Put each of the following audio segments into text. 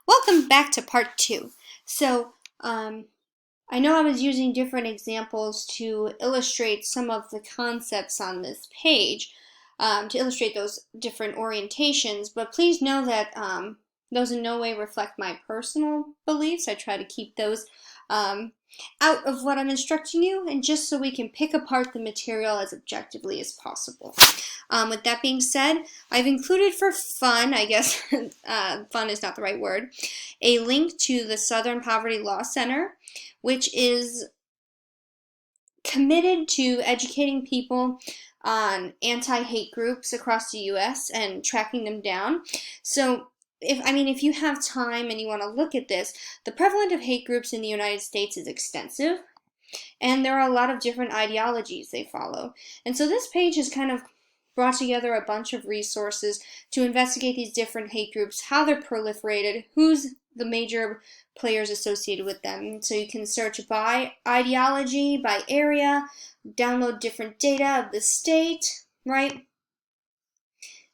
Welcome back to part two. So, I know I was using different examples to illustrate some of the concepts on this page, to illustrate those different orientations, but please know that those in no way reflect my personal beliefs. I try to keep those um, out of what I'm instructing you, and just so we can pick apart the material as objectively as possible. With that being said, I've included for fun, I guess fun is not the right word, a link to the Southern Poverty Law Center, which is committed to educating people on anti-hate groups across the US and tracking them down. So if you have time and you want to look at this, the prevalence of hate groups in the United States is extensive, and there are a lot of different ideologies they follow. And so this page has kind of brought together a bunch of resources to investigate these different hate groups, how they're proliferated, who's the major players associated with them. So you can search by ideology, by area, download different data of the state, right?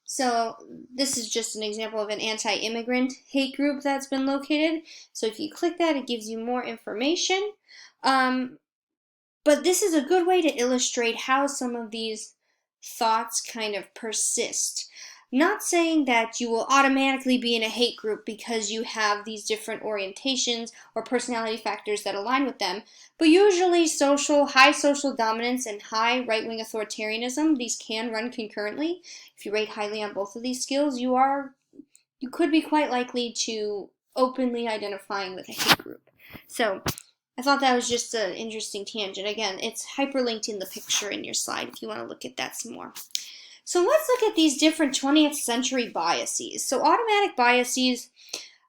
So this is just an example of an anti-immigrant hate group that's been located. So if you click that, it gives you more information. But this is a good way to illustrate how some of these thoughts kind of persist. Not saying that you will automatically be in a hate group because you have these different orientations or personality factors that align with them, but usually high social dominance and high right-wing authoritarianism, these can run concurrently. If you rate highly on both of these skills, you could be quite likely to openly identifying with a hate group. So I thought that was just an interesting tangent. Again, it's hyperlinked in the picture in your slide if you want to look at that some more. So let's look at these different 20th century biases. So automatic biases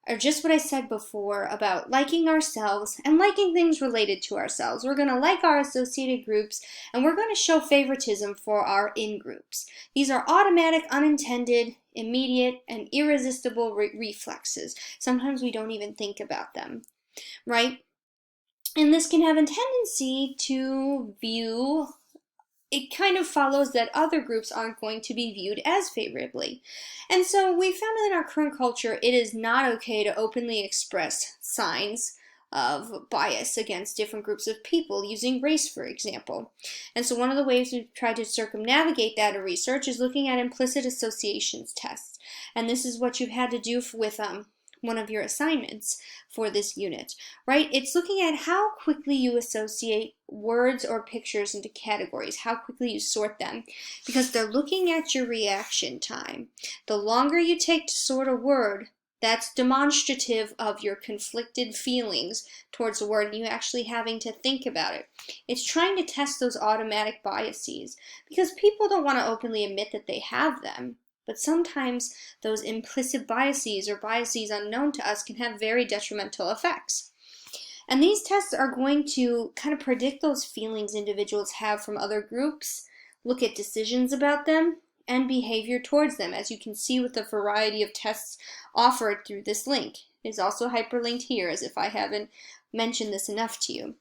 are just what I said before about liking ourselves and liking things related to ourselves. We're going to like our associated groups, and we're going to show favoritism for our in-groups. These are automatic, unintended, immediate, and irresistible reflexes. Sometimes we don't even think about them, right? And this can have a tendency to view, it kind of follows that other groups aren't going to be viewed as favorably. And so we found that in our current culture, it is not okay to openly express signs of bias against different groups of people, using race, for example. And so one of the ways we've tried to circumnavigate that in research is looking at implicit associations tests. And this is what you've had to do with one of your assignments for this unit, right? It's looking at how quickly you associate words or pictures into categories, how quickly you sort them, because they're looking at your reaction time. The longer you take to sort a word, that's demonstrative of your conflicted feelings towards a word and you actually having to think about it. It's trying to test those automatic biases because people don't want to openly admit that they have them. But sometimes those implicit biases or biases unknown to us can have very detrimental effects. And these tests are going to kind of predict those feelings individuals have from other groups, look at decisions about them, and behavior towards them, as you can see with the variety of tests offered through this link. It is also hyperlinked here, as if I haven't mentioned this enough to you.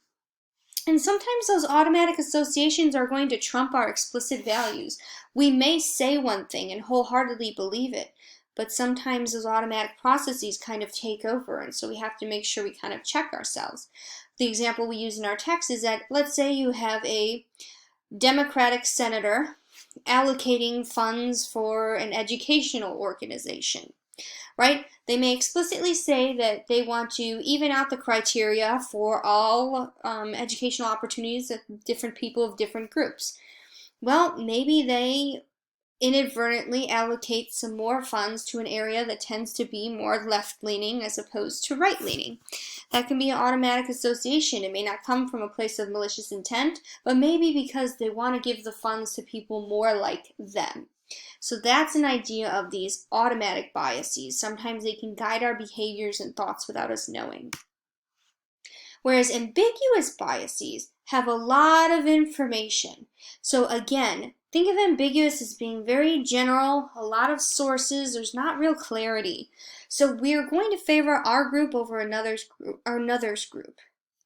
And sometimes those automatic associations are going to trump our explicit values. We may say one thing and wholeheartedly believe it, but sometimes those automatic processes kind of take over, and so we have to make sure we kind of check ourselves. The example we use in our text is that, let's say you have a Democratic senator allocating funds for an educational organization, right? They may explicitly say that they want to even out the criteria for all educational opportunities of different people of different groups. Well, maybe they inadvertently allocate some more funds to an area that tends to be more left-leaning as opposed to right-leaning. That can be an automatic association. It may not come from a place of malicious intent, but maybe because they want to give the funds to people more like them. So that's an idea of these automatic biases. Sometimes they can guide our behaviors and thoughts without us knowing. Whereas ambiguous biases have a lot of information. So again, think of ambiguous as being very general, a lot of sources, there's not real clarity. So we're going to favor our group over another's group.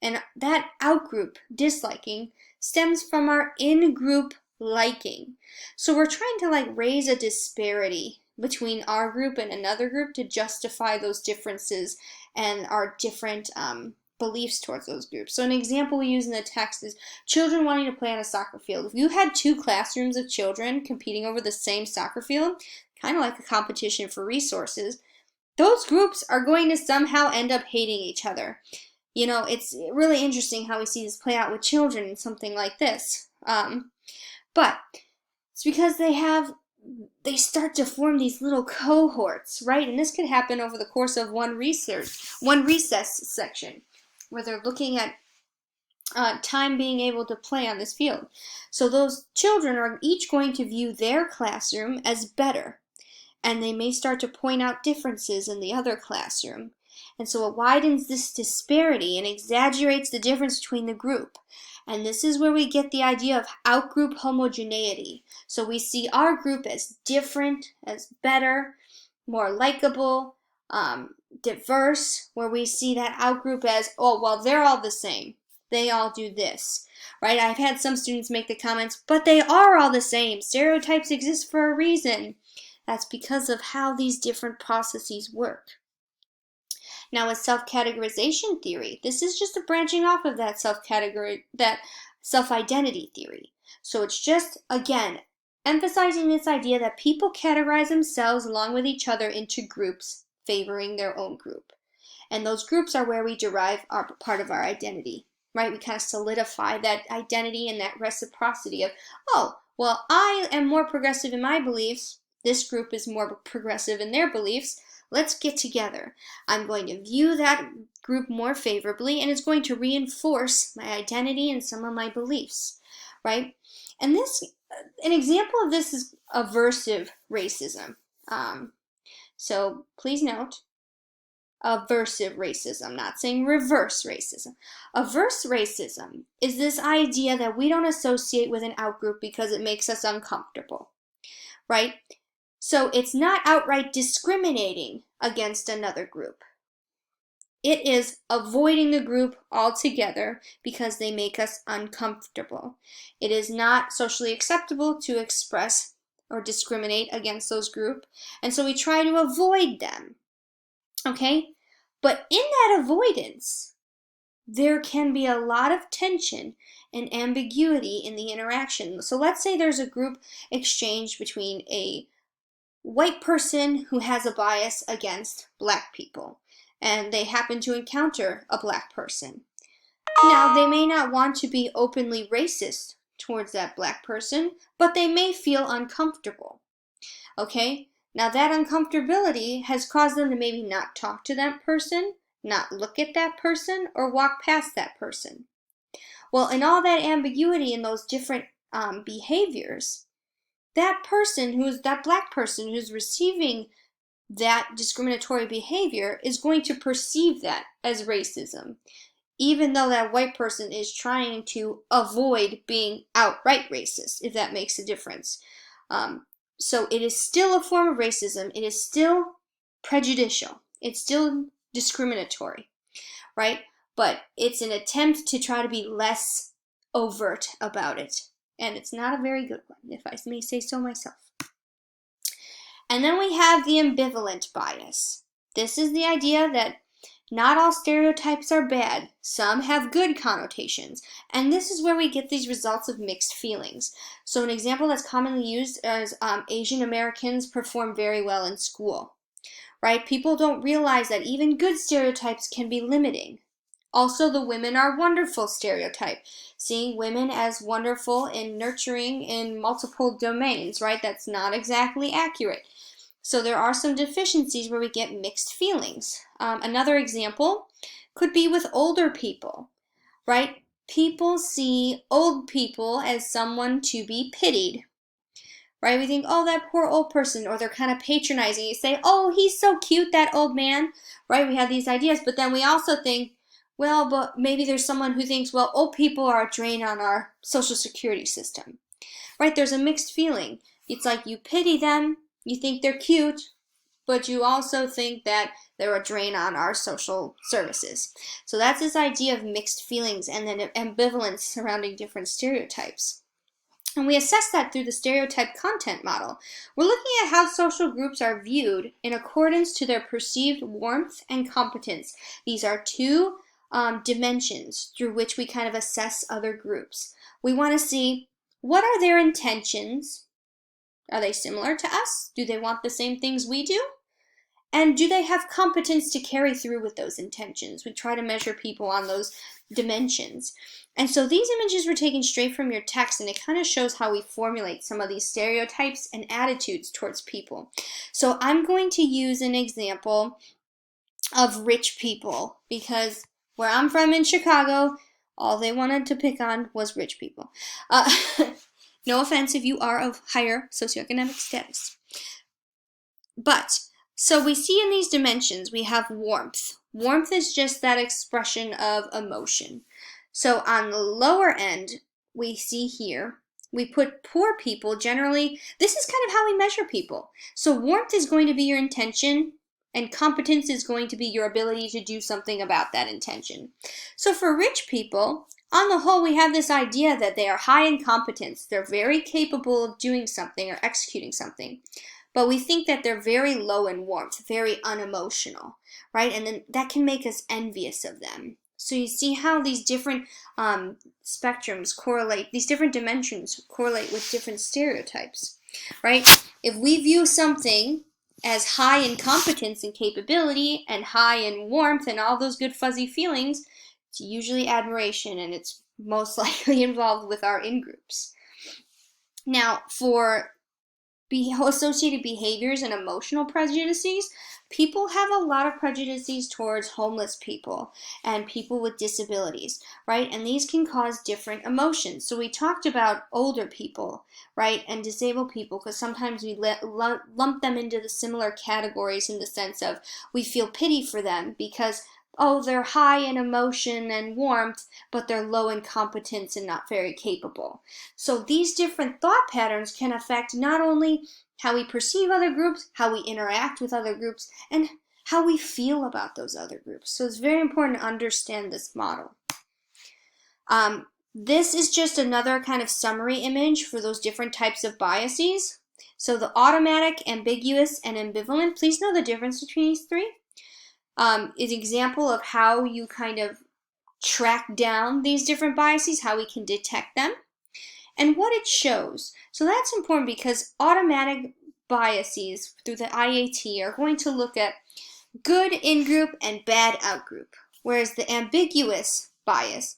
And that outgroup disliking stems from our in-group liking. So we're trying to raise a disparity between our group and another group to justify those differences and our different beliefs towards those groups. So an example we use in the text is children wanting to play on a soccer field. If you had two classrooms of children competing over the same soccer field, kind of like a competition for resources, those groups are going to somehow end up hating each other. You know, it's really interesting how we see this play out with children in something like this. But it's because they start to form these little cohorts, right? And this could happen over the course of one recess section, where they're looking at time being able to play on this field. So those children are each going to view their classroom as better, and they may start to point out differences in the other classroom. And so it widens this disparity and exaggerates the difference between the group. And this is where we get the idea of outgroup homogeneity. So we see our group as different, as better, more likable, diverse, where we see that outgroup as, oh, well, they're all the same. They all do this, right? I've had some students make the comments, but they are all the same. Stereotypes exist for a reason. That's because of how these different processes work. Now, with self-categorization theory, this is just a branching off of that self-identity theory. So it's just, again, emphasizing this idea that people categorize themselves along with each other into groups, favoring their own group. And those groups are where we derive our part of our identity, right? We kind of solidify that identity and that reciprocity of, oh, well, I am more progressive in my beliefs. This group is more progressive in their beliefs. Let's get together. I'm going to view that group more favorably, and it's going to reinforce my identity and some of my beliefs, right? And an example of this is aversive racism. So please note, aversive racism, not saying reverse racism. Averse racism is this idea that we don't associate with an outgroup because it makes us uncomfortable, right? So it's not outright discriminating against another group. It is avoiding the group altogether because they make us uncomfortable. It is not socially acceptable to express or discriminate against those groups, and so we try to avoid them. Okay? But in that avoidance, there can be a lot of tension and ambiguity in the interaction. So let's say there's a group exchange between a white person who has a bias against black people, and they happen to encounter a black person. Now, they may not want to be openly racist towards that black person, but they may feel uncomfortable. Okay? Now, that uncomfortability has caused them to maybe not talk to that person, not look at that person, or walk past that person. Well, in all that ambiguity in those different behaviors, that black person who's receiving that discriminatory behavior is going to perceive that as racism, even though that white person is trying to avoid being outright racist, if that makes a difference. So it is still a form of racism. It is still prejudicial. It's still discriminatory, right? But it's an attempt to try to be less overt about it. And it's not a very good one, if I may say so myself. And then we have the ambivalent bias. This is the idea that not all stereotypes are bad. Some have good connotations. And this is where we get these results of mixed feelings. So an example that's commonly used is Asian Americans perform very well in school, right? People don't realize that even good stereotypes can be limiting. Also, the women are wonderful stereotype, seeing women as wonderful and nurturing in multiple domains, right? That's not exactly accurate. So there are some deficiencies where we get mixed feelings. Another example could be with older people, right? People see old people as someone to be pitied, right? We think, oh, that poor old person, or they're kind of patronizing. You say, oh, he's so cute, that old man, right? We have these ideas, but then we also think, well, but maybe there's someone who thinks, well, old people are a drain on our social security system, right? There's a mixed feeling. It's like you pity them, you think they're cute, but you also think that they're a drain on our social services. So that's this idea of mixed feelings and then ambivalence surrounding different stereotypes. And we assess that through the stereotype content model. We're looking at how social groups are viewed in accordance to their perceived warmth and competence. These are two dimensions through which we kind of assess other groups. We want to see, what are their intentions? Are they similar to us? Do they want the same things we do? And do they have competence to carry through with those intentions? We try to measure people on those dimensions. And so these images were taken straight from your text, and it kind of shows how we formulate some of these stereotypes and attitudes towards people. So I'm going to use an example of rich people, because where I'm from in Chicago, all they wanted to pick on was rich people. No offense if you are of higher socioeconomic status. But so we see in these dimensions, we have warmth. Warmth is just that expression of emotion. So on the lower end, we see here, we put poor people generally. This is kind of how we measure people. So warmth is going to be your intention, and competence is going to be your ability to do something about that intention. So for rich people, on the whole, we have this idea that they are high in competence. They're very capable of doing something or executing something. But we think that they're very low in warmth, very unemotional, right? And then that can make us envious of them. So you see how these different spectrums correlate, these different dimensions correlate with different stereotypes, right? If we view something as high in competence and capability and high in warmth and all those good fuzzy feelings, it's usually admiration, and it's most likely involved with our in-groups. Now, for associated behaviors and emotional prejudices, people have a lot of prejudices towards homeless people and people with disabilities, right? And these can cause different emotions. So we talked about older people, right, and disabled people, because sometimes we lump them into the similar categories in the sense of we feel pity for them because, oh, they're high in emotion and warmth, but they're low in competence and not very capable. So these different thought patterns can affect not only how we perceive other groups, how we interact with other groups, and how we feel about those other groups. So it's very important to understand this model. This is just another kind of summary image for those different types of biases. So the automatic, ambiguous, and ambivalent, please know the difference between these three. Is an example of how you kind of track down these different biases, how we can detect them, and what it shows. So that's important because automatic biases through the IAT are going to look at good in-group and bad out-group, whereas the ambiguous bias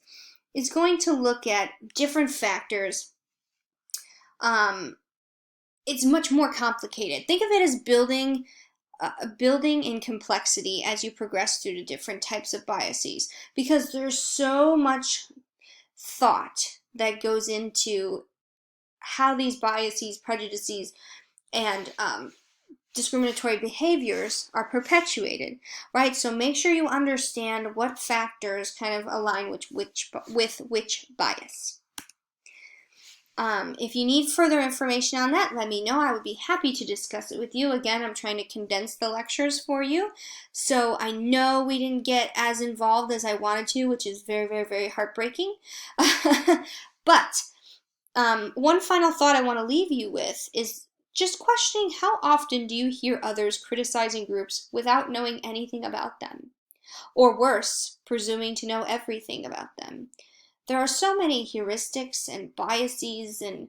is going to look at different factors. It's much more complicated. Think of it as building in complexity as you progress through the different types of biases, because there's so much thought that goes into how these biases, prejudices, and discriminatory behaviors are perpetuated, right? So make sure you understand what factors kind of align with which bias. If you need further information on that, let me know. I would be happy to discuss it with you. Again, I'm trying to condense the lectures for you. So I know we didn't get as involved as I wanted to, which is very, very, very heartbreaking. But one final thought I want to leave you with is just questioning, how often do you hear others criticizing groups without knowing anything about them? Or worse, presuming to know everything about them. There are so many heuristics and biases and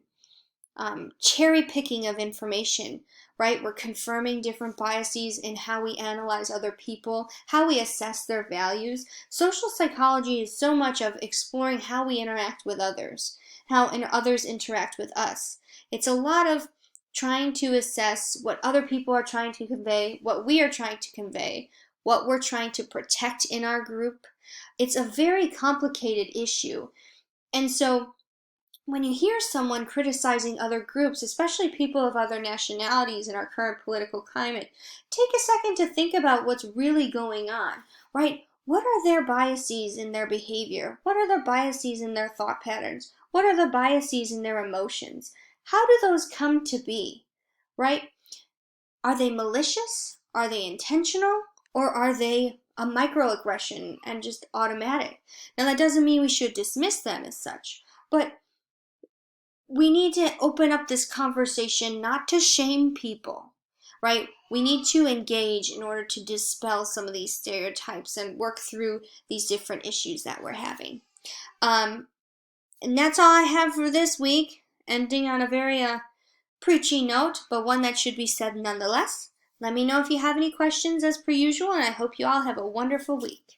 cherry picking of information, right? We're confirming different biases in how we analyze other people, how we assess their values. Social psychology is so much of exploring how we interact with others, how others interact with us. It's a lot of trying to assess what other people are trying to convey, what we are trying to convey, what we're trying to protect in our group. It's a very complicated issue. And so when you hear someone criticizing other groups, especially people of other nationalities in our current political climate, take a second to think about what's really going on, right? What are their biases in their behavior? What are their biases in their thought patterns? What are the biases in their emotions? How do those come to be, right? Are they malicious? Are they intentional? Or are they a microaggression and just automatic? Now that doesn't mean we should dismiss them as such, but we need to open up this conversation not to shame people, right? We need to engage in order to dispel some of these stereotypes and work through these different issues that we're having. Um, and that's all I have for this week, ending on a very preachy note, but one that should be said nonetheless. Let me know if you have any questions as per usual, and I hope you all have a wonderful week.